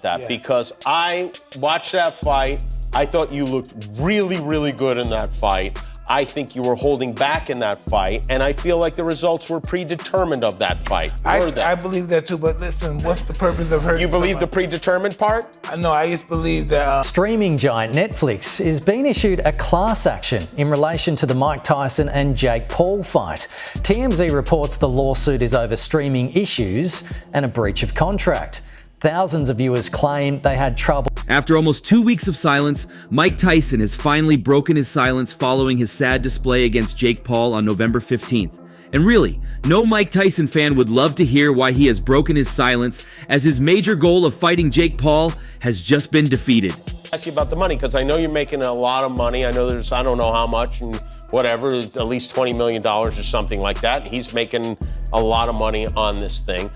that because I watched that fight. I thought you looked really, really good in that fight. I think you were holding back in that fight, and I feel like the results were predetermined of that fight. I believe that too, but listen, what's the purpose of hurting? You believe the predetermined part? No, I just believe that... Streaming giant Netflix is being issued a class action in relation to the Mike Tyson and Jake Paul fight. TMZ reports the lawsuit is over streaming issues and a breach of contract. Thousands of viewers claim they had trouble. After almost 2 weeks of silence, Mike Tyson has finally broken his silence following his sad display against Jake Paul on November 15th. And really, no Mike Tyson fan would love to hear why he has broken his silence, as his major goal of fighting Jake Paul has just been defeated. Ask you about the money because I know you're making a lot of money. I know I don't know how much and whatever, at least $20 million or something like that. He's making a lot of money on this thing.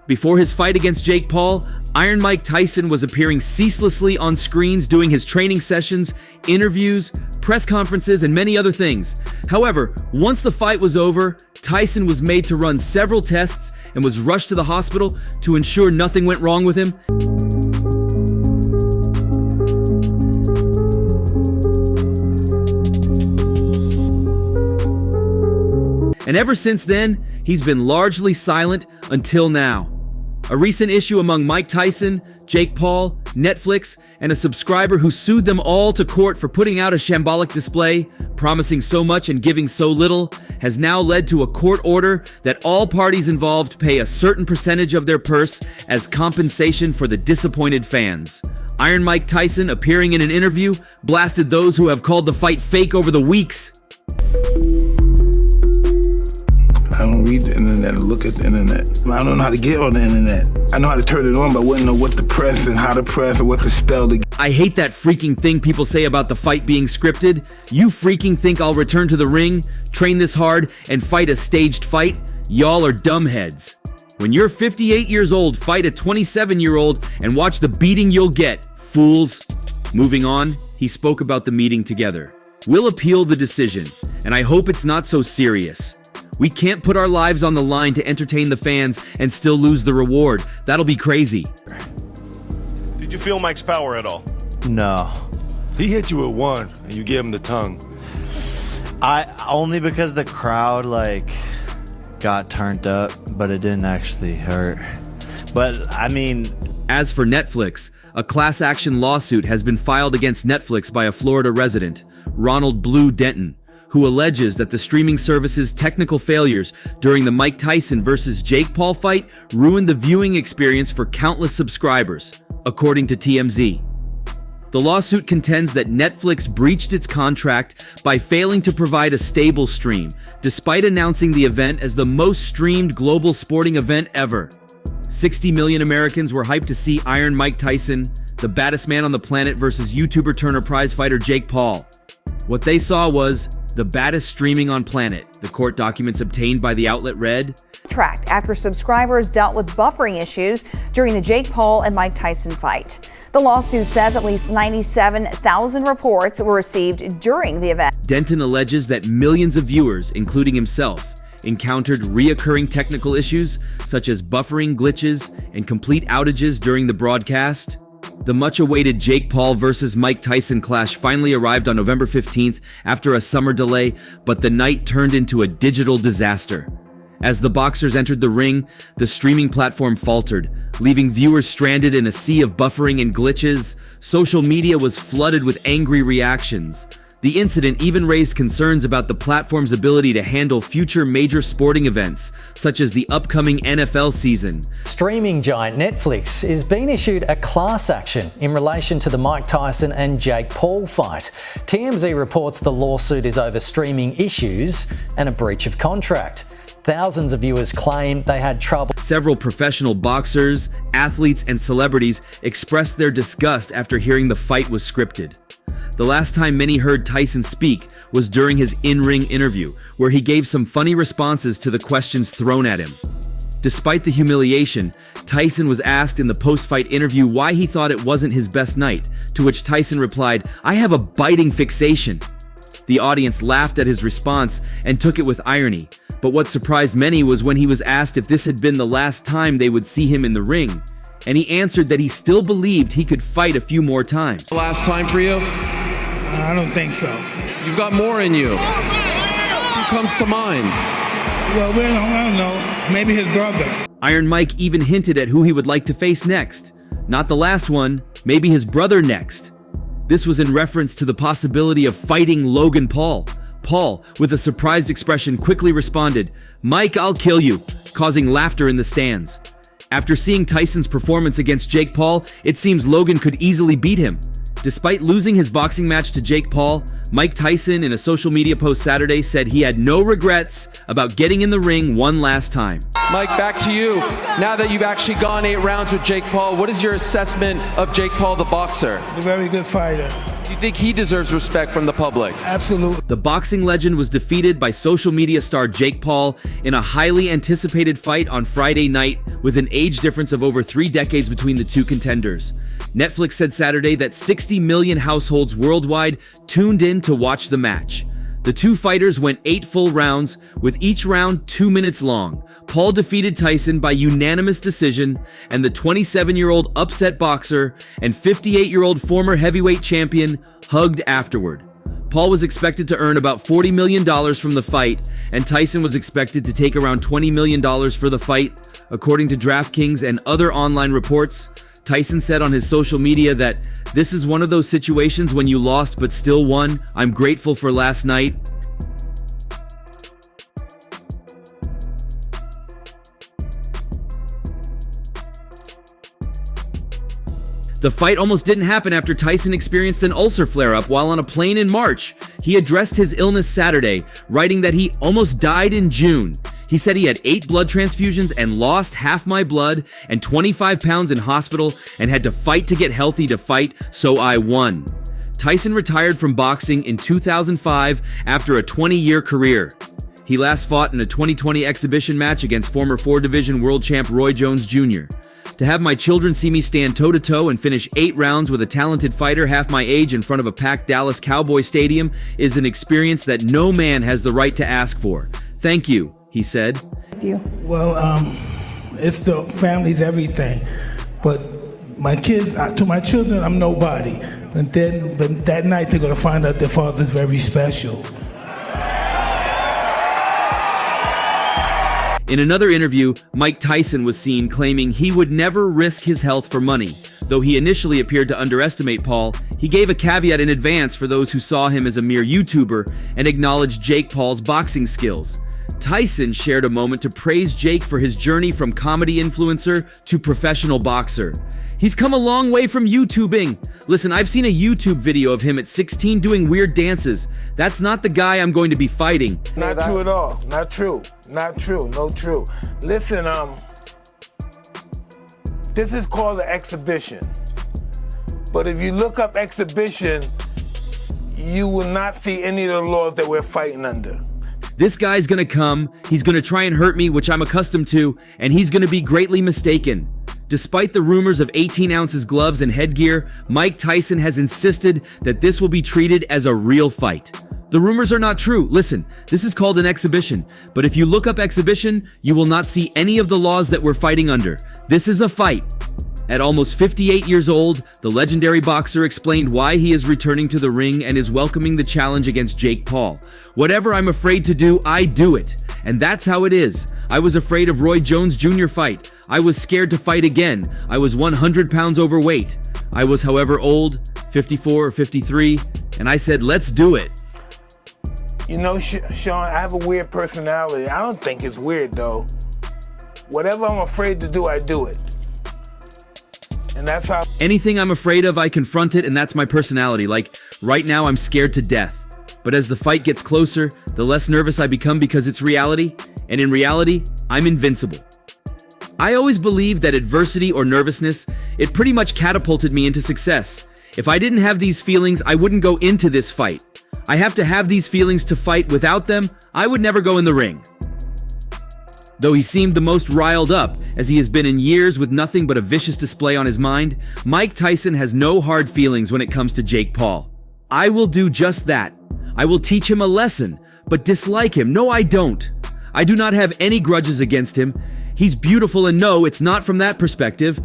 Before his fight against Jake Paul, Iron Mike Tyson was appearing ceaselessly on screens doing his training sessions, interviews, press conferences, and many other things. However, once the fight was over, Tyson was made to run several tests and was rushed to the hospital to ensure nothing went wrong with him. And ever since then, he's been largely silent until now. A recent issue among Mike Tyson, Jake Paul, Netflix, and a subscriber who sued them all to court for putting out a shambolic display, promising so much and giving so little, has now led to a court order that all parties involved pay a certain percentage of their purse as compensation for the disappointed fans. Iron Mike Tyson, appearing in an interview, blasted those who have called the fight fake over the weeks. I don't read the internet or look at the internet. I don't know how to get on the internet. I know how to turn it on, but I wouldn't know what to press and how to press or what to spell. I hate that freaking thing people say about the fight being scripted. You freaking think I'll return to the ring, train this hard, and fight a staged fight? Y'all are dumbheads. When you're 58 years old, fight a 27-year-old and watch the beating you'll get, fools. Moving on, he spoke about the meeting together. We'll appeal the decision, and I hope it's not so serious. We can't put our lives on the line to entertain the fans and still lose the reward. That'll be crazy. Did you feel Mike's power at all? No. He hit you with one, and you gave him the tongue. Only because the crowd, got turned up, but it didn't actually hurt. But, I mean... As for Netflix, a class action lawsuit has been filed against Netflix by a Florida resident, Ronald Blue Denton, who alleges that the streaming service's technical failures during the Mike Tyson versus Jake Paul fight ruined the viewing experience for countless subscribers, according to TMZ. The lawsuit contends that Netflix breached its contract by failing to provide a stable stream, despite announcing the event as the most streamed global sporting event ever. 60 million Americans were hyped to see Iron Mike Tyson, the baddest man on the planet, versus YouTuber Turner prize fighter Jake Paul. What they saw was the baddest streaming on planet, the court documents obtained by the outlet read. Tracked after subscribers dealt with buffering issues during the Jake Paul and Mike Tyson fight. The lawsuit says at least 97,000 reports were received during the event. Denton alleges that millions of viewers, including himself, encountered reoccurring technical issues such as buffering glitches and complete outages during the broadcast. The much-awaited Jake Paul versus Mike Tyson clash finally arrived on November 15th after a summer delay, but the night turned into a digital disaster. As the boxers entered the ring, the streaming platform faltered, leaving viewers stranded in a sea of buffering and glitches. Social media was flooded with angry reactions. The incident even raised concerns about the platform's ability to handle future major sporting events, such as the upcoming NFL season. Streaming giant Netflix is being issued a class action in relation to the Mike Tyson and Jake Paul fight. TMZ reports the lawsuit is over streaming issues and a breach of contract. Thousands of viewers claim they had trouble. Several professional boxers, athletes, and celebrities expressed their disgust after hearing the fight was scripted. The last time many heard Tyson speak was during his in-ring interview, where he gave some funny responses to the questions thrown at him. Despite the humiliation, Tyson was asked in the post-fight interview why he thought it wasn't his best night, to which Tyson replied, "I have a biting fixation." The audience laughed at his response and took it with irony, but what surprised many was when he was asked if this had been the last time they would see him in the ring. and he answered that he still believed he could fight a few more times. Last time for you? I don't think so. You've got more in you. Who comes to mind? Well, I don't know. Maybe his brother. Iron Mike even hinted at who he would like to face next. Not the last one, maybe his brother next. This was in reference to the possibility of fighting Logan Paul. Paul, with a surprised expression, quickly responded, "Mike, I'll kill you," causing laughter in the stands. After seeing Tyson's performance against Jake Paul, it seems Logan could easily beat him. Despite losing his boxing match to Jake Paul, Mike Tyson, in a social media post Saturday, said he had no regrets about getting in the ring one last time. Mike, back to you. Now that you've actually gone 8 rounds with Jake Paul, what is your assessment of Jake Paul, the boxer? He's a very good fighter. Do you think he deserves respect from the public? Absolutely. The boxing legend was defeated by social media star Jake Paul in a highly anticipated fight on Friday night, with an age difference of over 3 decades between the two contenders. Netflix said Saturday that 60 million households worldwide tuned in to watch the match. The two fighters went 8 full rounds, with each round 2 minutes long. Paul defeated Tyson by unanimous decision, and the 27-year-old upset boxer and 58-year-old former heavyweight champion hugged afterward. Paul was expected to earn about $40 million from the fight, and Tyson was expected to take around $20 million for the fight. According to DraftKings and other online reports, Tyson said on his social media that, "This is one of those situations when you lost but still won. I'm grateful for last night." The fight almost didn't happen after Tyson experienced an ulcer flare-up while on a plane in March. He addressed his illness Saturday, writing that he almost died in June. He said he had 8 blood transfusions and lost half my blood and 25 pounds in hospital and had to fight to get healthy to fight, so I won. Tyson retired from boxing in 2005 after a 20-year career. He last fought in a 2020 exhibition match against former 4-division world champ Roy Jones Jr. To have my children see me stand toe-to-toe and finish 8 rounds with a talented fighter half my age in front of a packed Dallas Cowboy Stadium is an experience that no man has the right to ask for. Thank you, he said. Well, it's the family's everything. But my kids, to my children, I'm nobody. But that night they're gonna find out their father's very special. In another interview, Mike Tyson was seen claiming he would never risk his health for money. Though he initially appeared to underestimate Paul, he gave a caveat in advance for those who saw him as a mere YouTuber and acknowledged Jake Paul's boxing skills. Tyson shared a moment to praise Jake for his journey from comedy influencer to professional boxer. He's come a long way from YouTubing. Listen, I've seen a YouTube video of him at 16 doing weird dances. That's not the guy I'm going to be fighting. Not true at all. Not true. Not true. No true. Listen, this is called an exhibition. But if you look up exhibition, you will not see any of the laws that we're fighting under. This guy's gonna come, he's gonna try and hurt me, which I'm accustomed to, and he's gonna be greatly mistaken. Despite the rumors of 18 ounces gloves and headgear, Mike Tyson has insisted that this will be treated as a real fight. The rumors are not true. Listen, this is called an exhibition, but if you look up exhibition, you will not see any of the laws that we're fighting under. This is a fight. At almost 58 years old, the legendary boxer explained why he is returning to the ring and is welcoming the challenge against Jake Paul. "Whatever I'm afraid to do, I do it. And that's how it is. I was afraid of Roy Jones Jr. fight. I was scared to fight again. I was 100 pounds overweight. I was, however, old, 54 or 53, and I said, let's do it." You know, Sean, I have a weird personality. I don't think it's weird, though. Whatever I'm afraid to do, I do it. And that's how... Anything I'm afraid of, I confront it, and that's my personality. Like, right now, I'm scared to death. But as the fight gets closer, the less nervous I become because it's reality, and in reality, I'm invincible. I always believed that adversity or nervousness, it pretty much catapulted me into success. If I didn't have these feelings, I wouldn't go into this fight. I have to have these feelings to fight. Without them, I would never go in the ring. Though he seemed the most riled up, as he has been in years with nothing but a vicious display on his mind, Mike Tyson has no hard feelings when it comes to Jake Paul. I will do just that. I will teach him a lesson, but dislike him. No, I don't. I do not have any grudges against him. He's beautiful, and no, it's not from that perspective.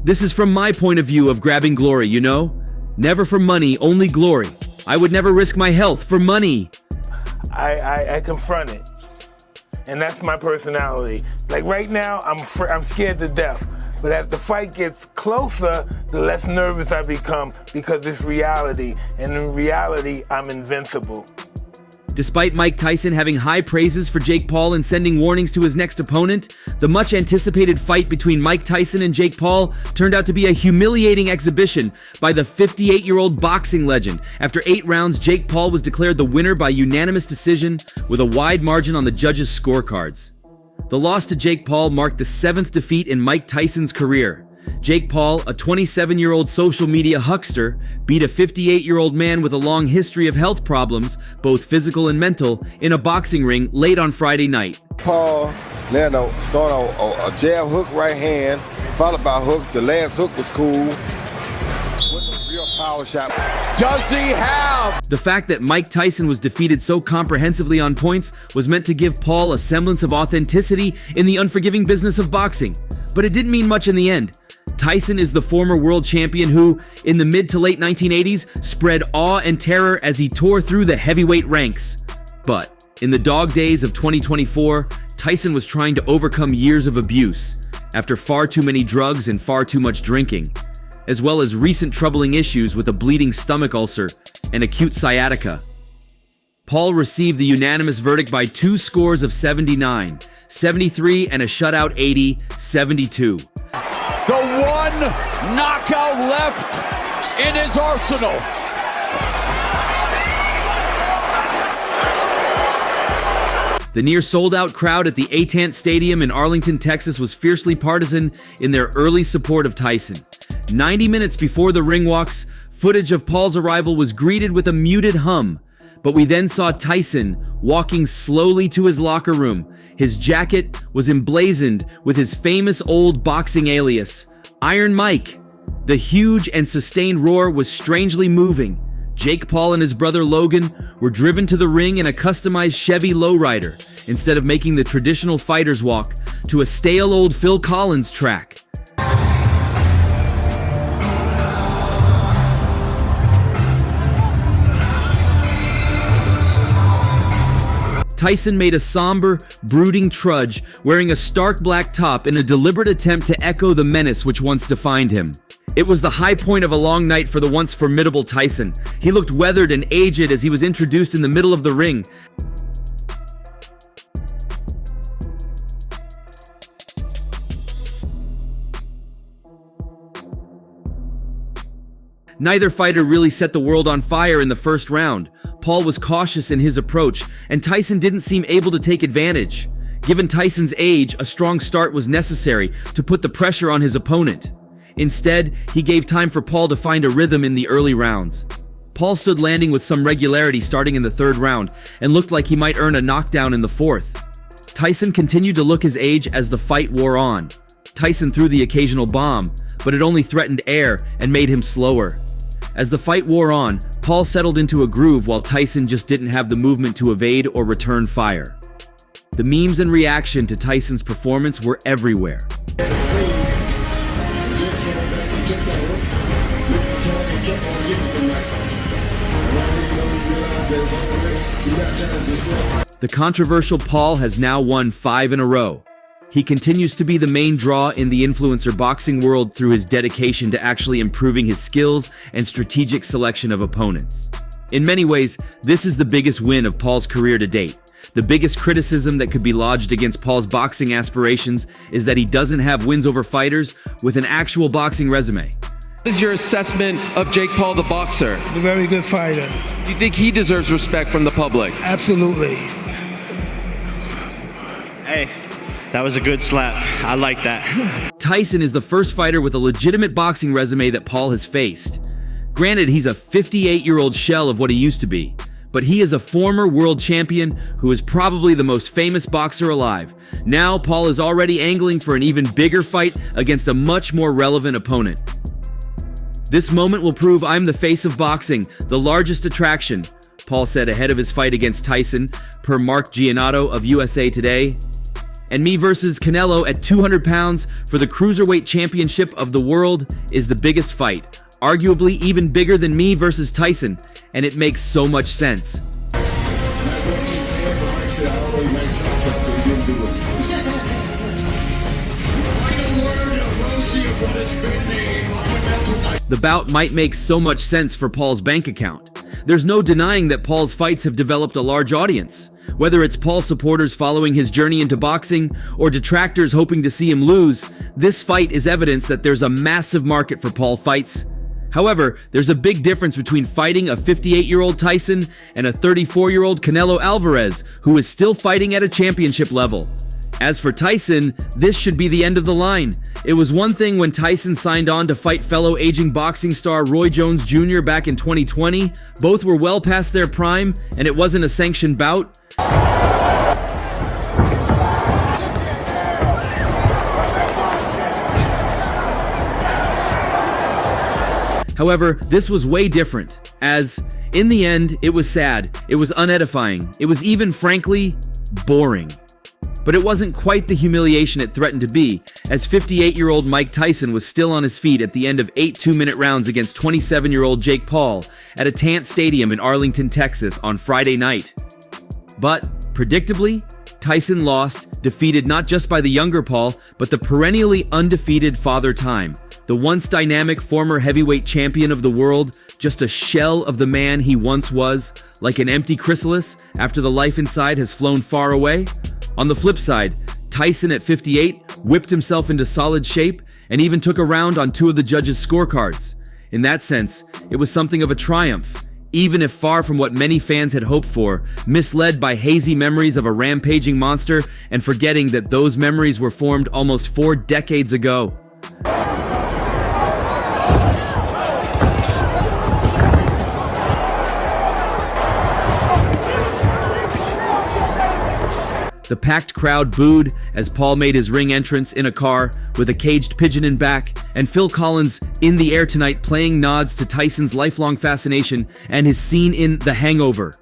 This is from my point of view of grabbing glory, you know? Never for money, only glory. I would never risk my health for money. I confront it. And that's my personality. Like right now, I'm scared to death. But as the fight gets closer, the less nervous I become because it's reality. And in reality, I'm invincible. Despite Mike Tyson having high praises for Jake Paul and sending warnings to his next opponent, the much-anticipated fight between Mike Tyson and Jake Paul turned out to be a humiliating exhibition by the 58-year-old boxing legend. After 8 rounds, Jake Paul was declared the winner by unanimous decision with a wide margin on the judges' scorecards. The loss to Jake Paul marked the 7th defeat in Mike Tyson's career. Jake Paul, a 27-year-old social media huckster, beat a 58-year-old man with a long history of health problems, both physical and mental, in a boxing ring late on Friday night. Paul landed throwing a jab hook right hand, followed by a hook. The last hook was cool. With a real power shot. Does he have? The fact that Mike Tyson was defeated so comprehensively on points was meant to give Paul a semblance of authenticity in the unforgiving business of boxing. But it didn't mean much in the end. Tyson is the former world champion who, in the mid to late 1980s, spread awe and terror as he tore through the heavyweight ranks. But in the dog days of 2024, Tyson was trying to overcome years of abuse after far too many drugs and far too much drinking, as well as recent troubling issues with a bleeding stomach ulcer and acute sciatica. Paul received the unanimous verdict by 2 scores of 79, 73, and a shutout 80, 72. The one knockout left in his arsenal. The near sold-out crowd at the Atant Stadium in Arlington, Texas was fiercely partisan in their early support of Tyson. 90 minutes before the ring walks, footage of Paul's arrival was greeted with a muted hum, but we then saw Tyson walking slowly to his locker room. His jacket was emblazoned with his famous old boxing alias, Iron Mike. The huge and sustained roar was strangely moving. Jake Paul and his brother Logan were driven to the ring in a customized Chevy lowrider instead of making the traditional fighter's walk to a stale old Phil Collins track. Tyson made a somber, brooding trudge, wearing a stark black top in a deliberate attempt to echo the menace which once defined him. It was the high point of a long night for the once formidable Tyson. He looked weathered and aged as he was introduced in the middle of the ring. Neither fighter really set the world on fire in the first round. Paul was cautious in his approach, and Tyson didn't seem able to take advantage. Given Tyson's age, a strong start was necessary to put the pressure on his opponent. Instead, he gave time for Paul to find a rhythm in the early rounds. Paul stood landing with some regularity starting in the 3rd round, and looked like he might earn a knockdown in the 4th. Tyson continued to look his age as the fight wore on. Tyson threw the occasional bomb, but it only threatened air and made him slower. As the fight wore on, Paul settled into a groove while Tyson just didn't have the movement to evade or return fire. The memes and reaction to Tyson's performance were everywhere. The controversial Paul has now won 5 in a row. He continues to be the main draw in the influencer boxing world through his dedication to actually improving his skills and strategic selection of opponents. In many ways, this is the biggest win of Paul's career to date. The biggest criticism that could be lodged against Paul's boxing aspirations is that he doesn't have wins over fighters with an actual boxing resume. What is your assessment of Jake Paul, the boxer? A very good fighter. Do you think he deserves respect from the public? Absolutely. Hey, that was a good slap. I like that. Tyson is the first fighter with a legitimate boxing resume that Paul has faced. Granted, he's a 58-year-old shell of what he used to be, but he is a former world champion who is probably the most famous boxer alive. Now, Paul is already angling for an even bigger fight against a much more relevant opponent. This moment will prove I'm the face of boxing, the largest attraction, Paul said ahead of his fight against Tyson, per Mark Giannotto of USA Today. And me versus Canelo at 200 pounds for the Cruiserweight Championship of the world is the biggest fight. Arguably even bigger than me versus Tyson, and it makes so much sense. The bout might make so much sense for Paul's bank account. There's no denying that Paul's fights have developed a large audience. Whether it's Paul supporters following his journey into boxing or detractors hoping to see him lose, this fight is evidence that there's a massive market for Paul fights. However, there's a big difference between fighting a 58-year-old Tyson and a 34-year-old Canelo Alvarez, who is still fighting at a championship level. As for Tyson, this should be the end of the line. It was one thing when Tyson signed on to fight fellow aging boxing star Roy Jones Jr. back in 2020. Both were well past their prime, and it wasn't a sanctioned bout. However, this was way different, as, in the end, it was sad, it was unedifying, it was even, frankly, boring. But it wasn't quite the humiliation it threatened to be, as 58-year-old Mike Tyson was still on his feet at the end of 8 two-minute rounds against 27-year-old Jake Paul at a Tant Stadium in Arlington, Texas on Friday night. But, predictably, Tyson lost, defeated not just by the younger Paul, but the perennially undefeated Father Time, the once dynamic former heavyweight champion of the world, just a shell of the man he once was, like an empty chrysalis after the life inside has flown far away. On the flip side, Tyson at 58 whipped himself into solid shape and even took a round on 2 of the judges' scorecards. In that sense, it was something of a triumph, even if far from what many fans had hoped for, misled by hazy memories of a rampaging monster and forgetting that those memories were formed almost 4 decades ago. The packed crowd booed as Paul made his ring entrance in a car with a caged pigeon in back, and Phil Collins in the air tonight playing nods to Tyson's lifelong fascination and his scene in The Hangover.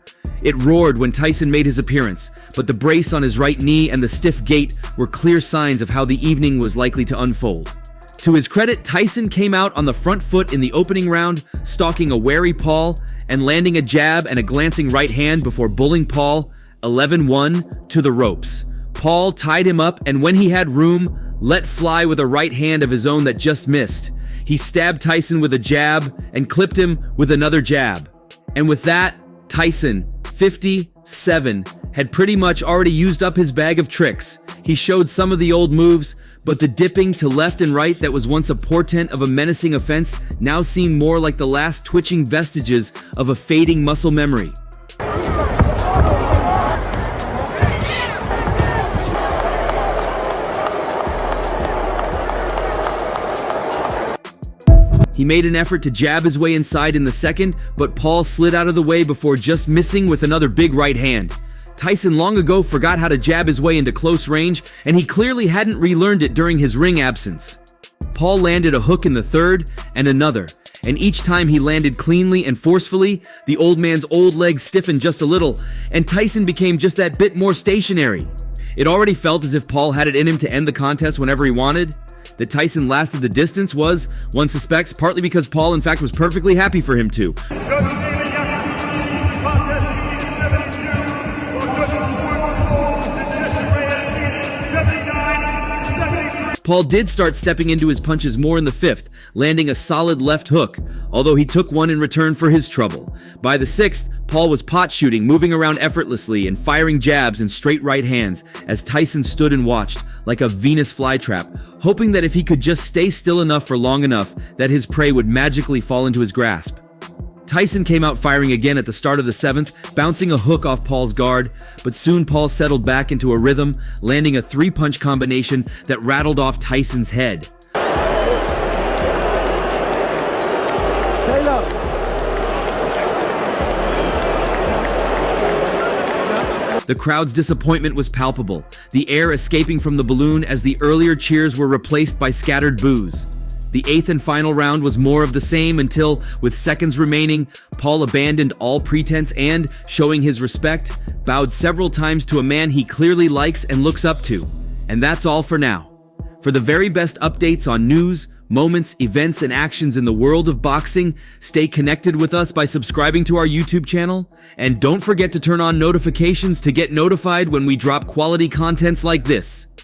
It roared when Tyson made his appearance, but the brace on his right knee and the stiff gait were clear signs of how the evening was likely to unfold. To his credit, Tyson came out on the front foot in the opening round, stalking a wary Paul and landing a jab and a glancing right hand before bullying Paul 11-1 to the ropes. Paul tied him up, and when he had room, let fly with a right hand of his own that just missed. He stabbed Tyson with a jab and clipped him with another jab. And with that, Tyson, 57, had pretty much already used up his bag of tricks. He showed some of the old moves, but the dipping to left and right that was once a portent of a menacing offense now seemed more like the last twitching vestiges of a fading muscle memory. He made an effort to jab his way inside in the second, but Paul slid out of the way before just missing with another big right hand. Tyson long ago forgot how to jab his way into close range, and he clearly hadn't relearned it during his ring absence. Paul landed a hook in the third, and another, and each time he landed cleanly and forcefully, the old man's old legs stiffened just a little, and Tyson became just that bit more stationary. It already felt as if Paul had it in him to end the contest whenever he wanted. That Tyson lasted the distance was, one suspects, partly because Paul in fact was perfectly happy for him to. Paul did start stepping into his punches more in the fifth, landing a solid left hook, although he took one in return for his trouble. By the sixth, Paul was pot shooting, moving around effortlessly and firing jabs and straight right hands as Tyson stood and watched like a Venus flytrap, hoping that if he could just stay still enough for long enough that his prey would magically fall into his grasp. Tyson came out firing again at the start of the seventh, bouncing a hook off Paul's guard, but soon Paul settled back into a rhythm, landing a 3-punch combination that rattled off Tyson's head. The crowd's disappointment was palpable, the air escaping from the balloon as the earlier cheers were replaced by scattered boos. The 8th and final round was more of the same until, with seconds remaining, Paul abandoned all pretense and, showing his respect, bowed several times to a man he clearly likes and looks up to. And that's all for now. For the very best updates on news, moments, events, and actions in the world of boxing, stay connected with us by subscribing to our YouTube channel. And don't forget to turn on notifications to get notified when we drop quality contents like this.